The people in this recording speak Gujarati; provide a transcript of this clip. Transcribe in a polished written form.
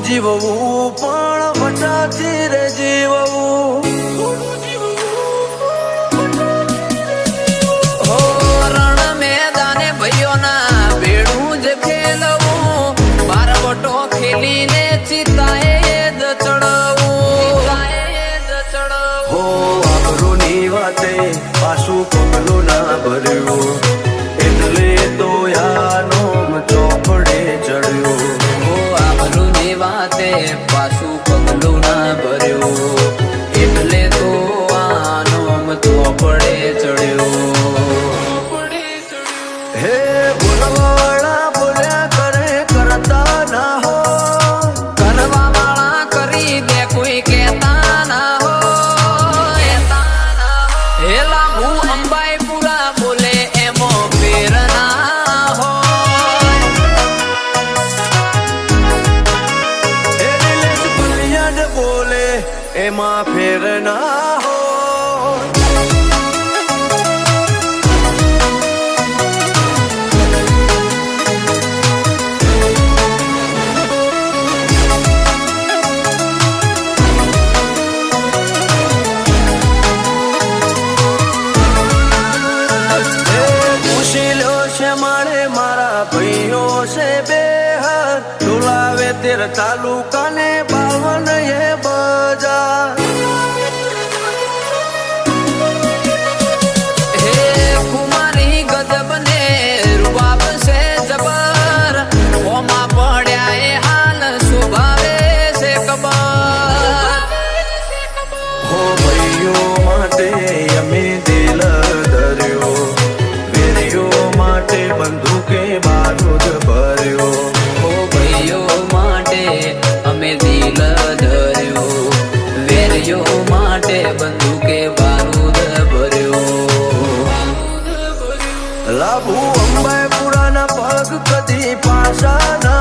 જીવવું પણ વટાથી રે જીવવું હો રણ મેદાને ભાઈઓના ભેડું જ ખેલવું બારવટો ખેલીને ચિતાએ જ ચડવું હો આબરૂની વાતે પાછું પગલું ના ભર્યું એટલે તો યાનો ચોપડે ચડ્યો વાતે પાછું પગલું ના ભર્યું એટલે તો આનો ચોપડે ચડ્યો હે બોલવાવાળા બોલ્યા કરે કરતા ના હો કરવા વાળા કરી દે કોઈ કહેતા ના હો હેલા હું અંબાઈ પૂરા બોલે એમો ફેર ના હો બોલે એમાં ફેર ના હો પૂછી લો છે મારે મારા ભાઈઓ છે બે ડોલાવે તેર તાલુકા ને 52 એ બજાર હે કુમારી ગજબ ને રૂબાબ છે જબર ઓમાં પડ્યા એ હાલ સુભાવે છે કબર હો ભાઈઓ માટે અમે દિલ ધર્યો વેરીઓ માટે બંદૂકે બારૂદ ભર્યો ઓ ભાઈઓ માટે અમે દિલ ધર્યો વેરીઓ માટે બંદૂકે બારૂદ ભર્યો લાભુ અંબાઈ પુરાના પગ કદી પાછા ના